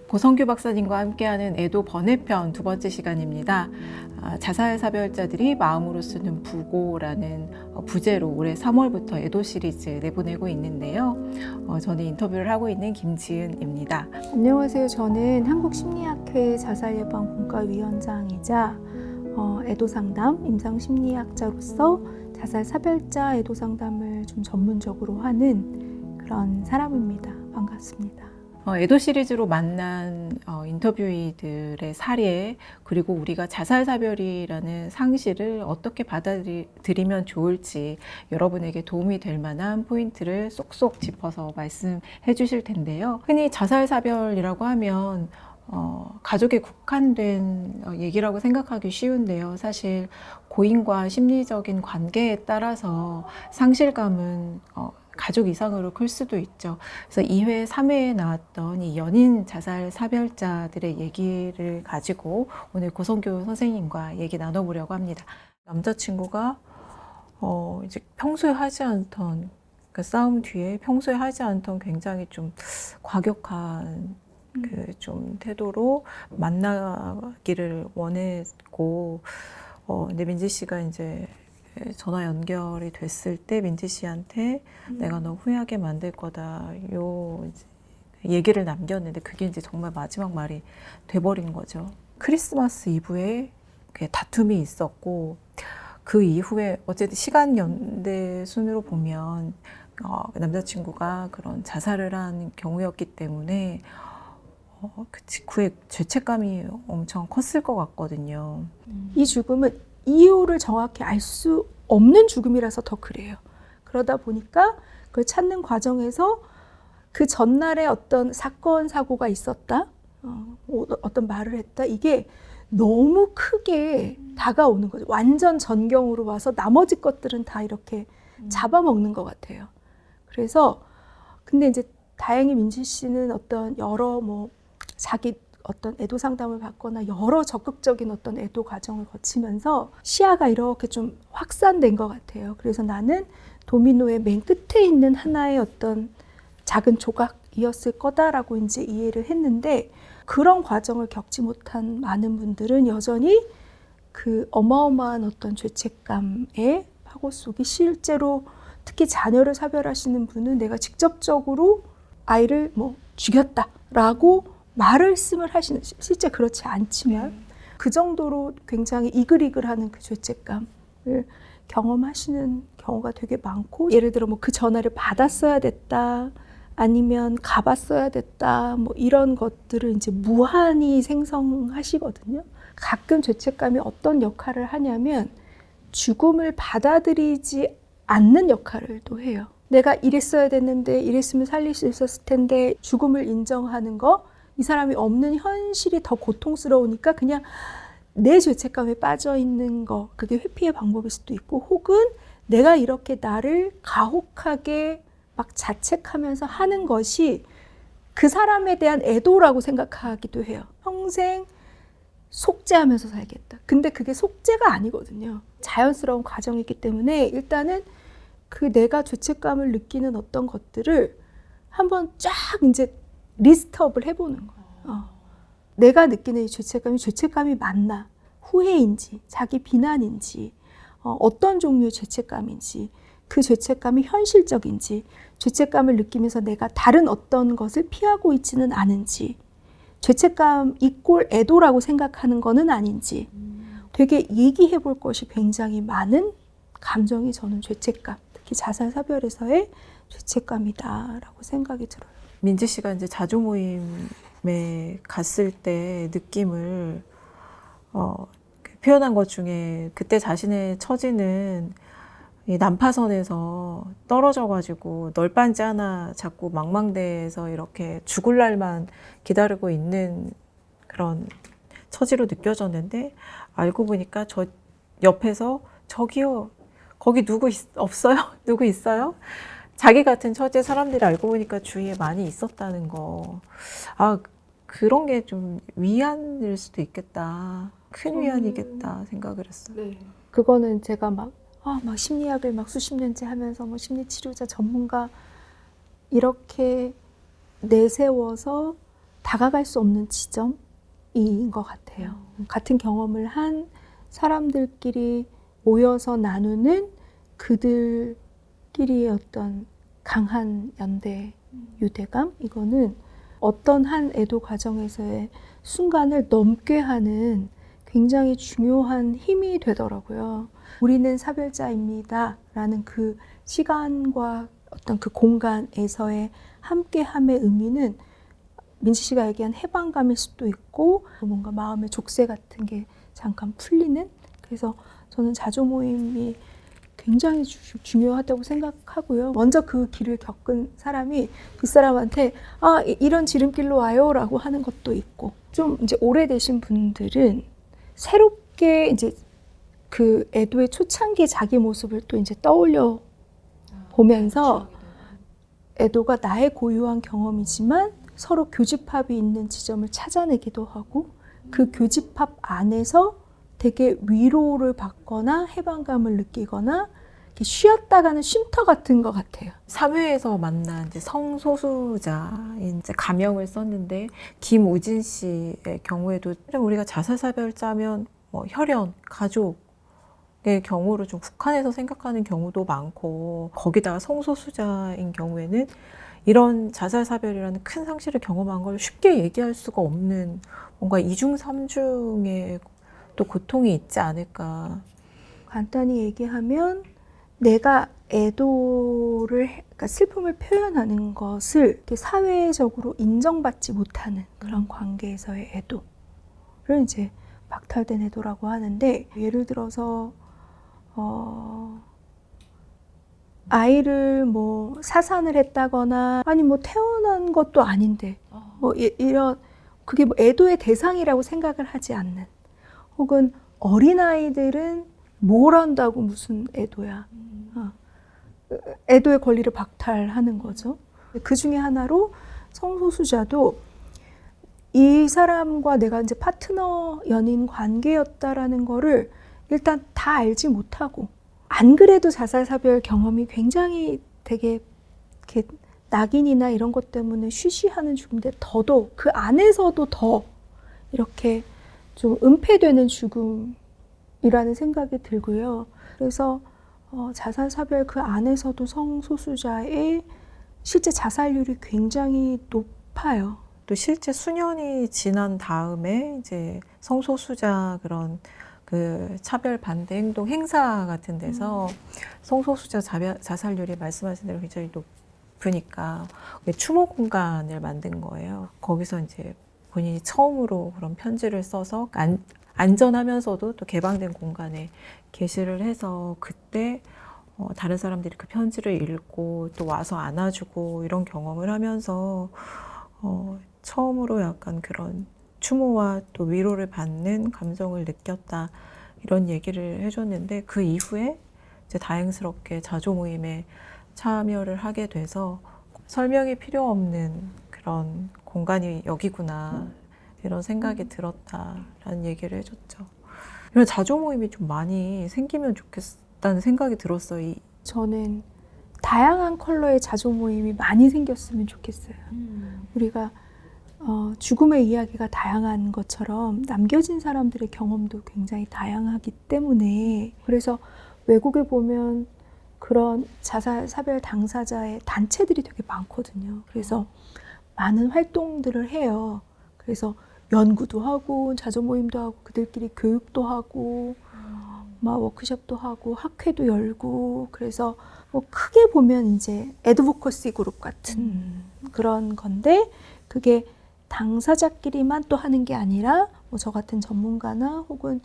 고성규 박사님과 함께하는 애도 번외편 두 번째 시간입니다. 자살사별자들이 마음으로 쓰는 부고라는 부제로 올해 3월부터 애도 시리즈 내보내고 있는데요. 저는 인터뷰를 하고 있는 김지은입니다. 안녕하세요. 저는 한국심리학회 자살예방분과위원장이자 애도상담, 임상심리학자로서 자살사별자 애도상담을 좀 전문적으로 하는 그런 사람입니다. 반갑습니다. 애도 시리즈로 만난 인터뷰이들의 사례, 그리고 우리가 자살사별이라는 상실을 어떻게 받아들이면 좋을지 여러분에게 도움이 될 만한 포인트를 쏙쏙 짚어서 말씀해 주실 텐데요. 흔히 자살사별이라고 하면 가족에 국한된 얘기라고 생각하기 쉬운데요. 사실 고인과 심리적인 관계에 따라서 상실감은 가족 이상으로 클 수도 있죠. 그래서 2회, 3회에 나왔던 이 연인 자살 사별자들의 얘기를 가지고 오늘 고성규 선생님과 얘기 나눠보려고 합니다. 남자친구가 이제 평소에 하지 않던 그 싸움 뒤에 평소에 하지 않던 굉장히 좀 과격한 그 좀 태도로 만나기를 원했고, 근데 민지 씨가 이제 전화 연결이 됐을 때 민지 씨한테 내가 너 후회하게 만들 거다 요 이제 얘기를 남겼는데 그게 이제 정말 마지막 말이 돼버린 거죠. 크리스마스 이브에 다툼이 있었고, 그 이후에 어쨌든 시간 연대 순으로 보면 남자친구가 그런 자살을 한 경우였기 때문에 그 직후에 죄책감이 엄청 컸을 것 같거든요. 이 죽음은 이유를 정확히 알 수 없는 죽음이라서 더 그래요. 그러다 보니까 그걸 찾는 과정에서 그 전날에 어떤 사건, 사고가 있었다, 어떤 말을 했다, 이게 너무 크게 다가오는 거죠. 완전 전경으로 와서 나머지 것들은 다 이렇게 잡아먹는 것 같아요. 그래서 근데 이제 다행히 민지 씨는 어떤 여러 자기 어떤 애도 상담을 받거나 여러 적극적인 어떤 애도 과정을 거치면서 시야가 이렇게 좀 확산된 것 같아요. 그래서 나는 도미노의 맨 끝에 있는 하나의 어떤 작은 조각이었을 거다라고 이제 이해를 했는데, 그런 과정을 겪지 못한 많은 분들은 여전히 그 어마어마한 어떤 죄책감에 파고 속이, 실제로 특히 자녀를 사별하시는 분은 내가 직접적으로 아이를 죽였다라고 말씀을 하시는, 실제 그렇지 않지만 그 정도로 굉장히 이글이글하는 그 죄책감을 경험하시는 경우가 되게 많고, 예를 들어 그 전화를 받았어야 됐다, 아니면 가봤어야 됐다, 이런 것들을 이제 무한히 생성하시거든요. 가끔 죄책감이 어떤 역할을 하냐면 죽음을 받아들이지 않는 역할을 또 해요. 내가 이랬어야 됐는데, 이랬으면 살릴 수 있었을 텐데, 죽음을 인정하는 거, 이 사람이 없는 현실이 더 고통스러우니까 그냥 내 죄책감에 빠져 있는 거, 그게 회피의 방법일 수도 있고, 혹은 내가 이렇게 나를 가혹하게 막 자책하면서 하는 것이 그 사람에 대한 애도라고 생각하기도 해요. 평생 속죄하면서 살겠다. 근데 그게 속죄가 아니거든요. 자연스러운 과정이기 때문에 일단은 그 내가 죄책감을 느끼는 어떤 것들을 한번 쫙 이제 리스트업을 해보는 거예요. 내가 느끼는 이 죄책감이 맞나? 후회인지, 자기 비난인지, 어떤 종류의 죄책감인지, 그 죄책감이 현실적인지, 죄책감을 느끼면서 내가 다른 어떤 것을 피하고 있지는 않은지, 죄책감 이꼴 애도라고 생각하는 거는 아닌지, 되게 얘기해 볼 것이 굉장히 많은 감정이 저는 죄책감, 특히 자살사별에서의 죄책감이다라고 생각이 들어요. 민지 씨가 이제 자조 모임에 갔을 때 느낌을 표현한 것 중에, 그때 자신의 처지는 이 난파선에서 떨어져가지고 널빤지 하나 잡고 망망대해서 이렇게 죽을 날만 기다리고 있는 그런 처지로 느껴졌는데, 알고 보니까 저 옆에서 저기요, 거기 누구 없어요? 누구 있어요? 자기 같은 처지의 사람들이 알고 보니까 주위에 많이 있었다는 거. 그런 게 좀 위안일 수도 있겠다. 큰 위안이겠다 생각을 했어요. 네. 그거는 제가 막 심리학을 수십 년째 하면서 심리치료자 전문가 이렇게 내세워서 다가갈 수 없는 지점인 것 같아요. 같은 경험을 한 사람들끼리 모여서 나누는 그들끼리의 어떤 강한 연대, 유대감, 이거는 어떤 한 애도 과정에서의 순간을 넘게 하는 굉장히 중요한 힘이 되더라고요. 우리는 사별자입니다 라는 그 시간과 어떤 그 공간에서의 함께함의 의미는 민지 씨가 얘기한 해방감일 수도 있고 뭔가 마음의 족쇄 같은 게 잠깐 풀리는, 그래서 저는 자조 모임이 굉장히 중요하다고 생각하고요. 먼저 그 길을 겪은 사람이 뒷사람한테 이런 지름길로 와요 라고 하는 것도 있고, 좀 이제 오래되신 분들은 새롭게 이제 그 애도의 초창기의 자기 모습을 또 이제 떠올려 보면서 애도가 나의 고유한 경험이지만 서로 교집합이 있는 지점을 찾아내기도 하고, 그 교집합 안에서 되게 위로를 받거나 해방감을 느끼거나 이렇게 쉬었다가는 쉼터 같은 것 같아요. 3회에서 만난 이제 성소수자인 이제 가명을 썼는데, 김우진 씨의 경우에도 우리가 자살사별자면 뭐 혈연, 가족의 경우로 좀 국한해서 생각하는 경우도 많고, 거기다가 성소수자인 경우에는 이런 자살사별이라는 큰 상실을 경험한 걸 쉽게 얘기할 수가 없는 뭔가 이중 삼중의 또 고통이 있지 않을까. 간단히 얘기하면 내가 애도를, 그러니까 슬픔을 표현하는 것을 이렇게 사회적으로 인정받지 못하는 그런 관계에서의 애도를 이제 박탈된 애도라고 하는데, 예를 들어서 아이를 뭐 사산을 했다거나 아니 뭐 태어난 것도 아닌데 뭐 이런, 그게 뭐 애도의 대상이라고 생각을 하지 않는, 혹은 어린아이들은 뭘 한다고 무슨 애도야. 애도의 권리를 박탈하는 거죠. 그 중에 하나로 성소수자도 이 사람과 내가 이제 파트너 연인 관계였다라는 거를 일단 다 알지 못하고, 안 그래도 자살사별 경험이 굉장히 되게 이렇게 낙인이나 이런 것 때문에 쉬쉬하는 죽음인데, 더더욱 그 안에서도 더 이렇게 좀 은폐되는 죽음이라는 생각이 들고요. 그래서 자살사별 그 안에서도 성소수자의 실제 자살률이 굉장히 높아요. 또 실제 수년이 지난 다음에 이제 성소수자 그런 그 차별 반대 행동 행사 같은 데서 성소수자 자살률이 말씀하신 대로 굉장히 높으니까 추모 공간을 만든 거예요. 거기서 이제 본인이 처음으로 그런 편지를 써서 안전하면서도 또 개방된 공간에 게시를 해서, 그때 다른 사람들이 그 편지를 읽고 또 와서 안아주고 이런 경험을 하면서 처음으로 약간 그런 추모와 또 위로를 받는 감정을 느꼈다, 이런 얘기를 해줬는데, 그 이후에 이제 다행스럽게 자조 모임에 참여를 하게 돼서 설명이 필요 없는 그런 공간이 여기구나, 이런 생각이 들었다라는 얘기를 해줬죠. 이런 자조 모임이 좀 많이 생기면 좋겠다는 생각이 들었어요. 저는 다양한 컬러의 자조 모임이 많이 생겼으면 좋겠어요. 우리가 죽음의 이야기가 다양한 것처럼 남겨진 사람들의 경험도 굉장히 다양하기 때문에, 그래서 외국에 보면 그런 자살 사별 당사자의 단체들이 되게 많거든요. 그래서 많은 활동들을 해요. 그래서 연구도 하고 자조 모임도 하고 그들끼리 교육도 하고 막 워크숍도 하고 학회도 열고, 그래서 뭐 크게 보면 이제 애드보커시 그룹 같은 그런 건데, 그게 당사자끼리만 또 하는 게 아니라 뭐 저 같은 전문가나 혹은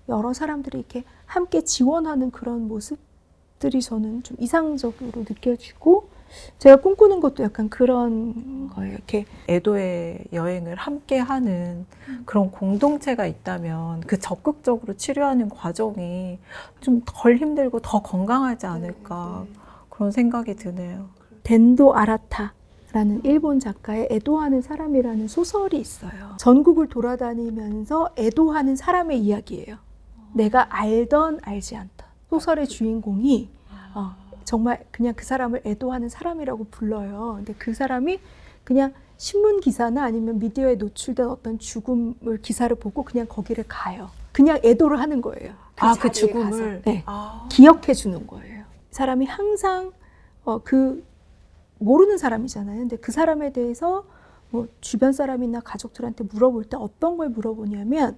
여러 사람들이 이렇게 함께 지원하는 그런 모습들이 저는 좀 이상적으로 느껴지고, 제가 꿈꾸는 것도 약간 그런 거예요. 이렇게 애도의 여행을 함께 하는 그런 공동체가 있다면 그 적극적으로 치료하는 과정이 좀 덜 힘들고 더 건강하지 않을까, 그런 생각이 드네요. 덴도 아라타라는 일본 작가의 애도하는 사람이라는 소설이 있어요. 전국을 돌아다니면서 애도하는 사람의 이야기예요. 내가 알던 알지 않던. 소설의 주인공이 정말 그냥 그 사람을 애도하는 사람이라고 불러요. 근데 그 사람이 그냥 신문 기사나 아니면 미디어에 노출된 어떤 죽음을 기사를 보고 그냥 거기를 가요. 그냥 애도를 하는 거예요. 그 자리에 죽음을. 가서. 네. 기억해 주는 거예요. 사람이 항상 모르는 사람이잖아요. 근데 그 사람에 대해서 뭐 주변 사람이나 가족들한테 물어볼 때 어떤 걸 물어보냐면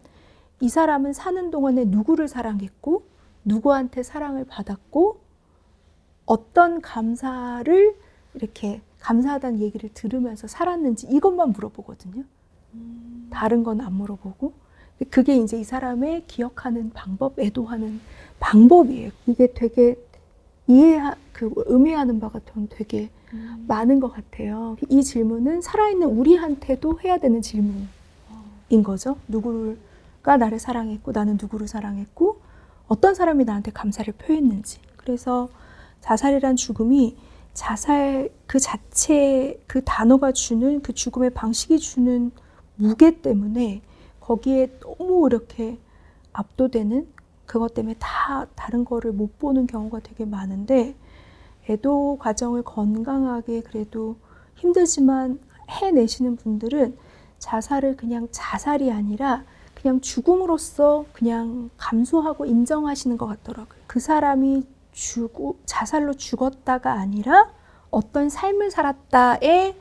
이 사람은 사는 동안에 누구를 사랑했고 누구한테 사랑을 받았고 어떤 감사를 이렇게 감사하다는 얘기를 들으면서 살았는지 이것만 물어보거든요. 다른 건 안 물어보고. 그게 이제 이 사람의 기억하는 방법, 애도하는 방법이에요. 이게 되게 음해하는 바가 좀 되게 많은 것 같아요. 이 질문은 살아있는 우리한테도 해야 되는 질문인 거죠. 누구가 나를 사랑했고 나는 누구를 사랑했고 어떤 사람이 나한테 감사를 표했는지. 그래서 자살이란 죽음이 자살 그 자체 그 단어가 주는 그 죽음의 방식이 주는 무게 때문에 거기에 너무 이렇게 압도되는 그것 때문에 다 다른 거를 못 보는 경우가 되게 많은데 애도 과정을 건강하게 그래도 힘들지만 해내시는 분들은 자살을 그냥 자살이 아니라 그냥 죽음으로써 그냥 감수하고 인정하시는 것 같더라고요. 그 사람이 자살로 죽었다가 아니라 어떤 삶을 살았다에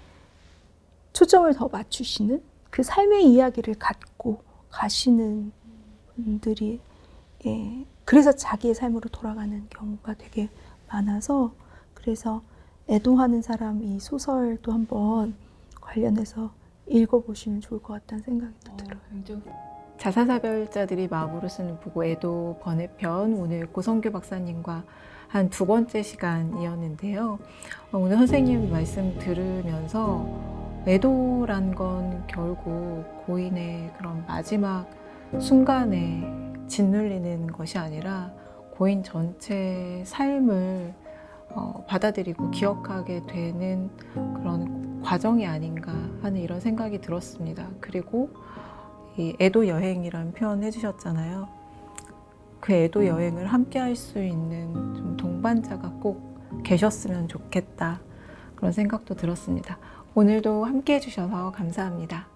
초점을 더 맞추시는 그 삶의 이야기를 갖고 가시는 분들이 그래서 자기의 삶으로 돌아가는 경우가 되게 많아서 그래서 애도하는 사람 이 소설도 한번 관련해서 읽어보시면 좋을 것 같다는 생각이 또 들어요. 자살사별자들이 마음으로 쓰는 부고 애도 번외편 오늘 고성규 박사님과 한 2번째 시간이었는데요. 오늘 선생님 말씀 들으면서 애도란 건 결국 고인의 그런 마지막 순간에 짓눌리는 것이 아니라 고인 전체의 삶을 받아들이고 기억하게 되는 그런 과정이 아닌가 하는 이런 생각이 들었습니다. 그리고 이 애도 여행이라는 표현 해주셨잖아요. 그 애도 여행을 함께 할 수 있는 좀 동반자가 꼭 계셨으면 좋겠다 그런 생각도 들었습니다. 오늘도 함께 해주셔서 감사합니다.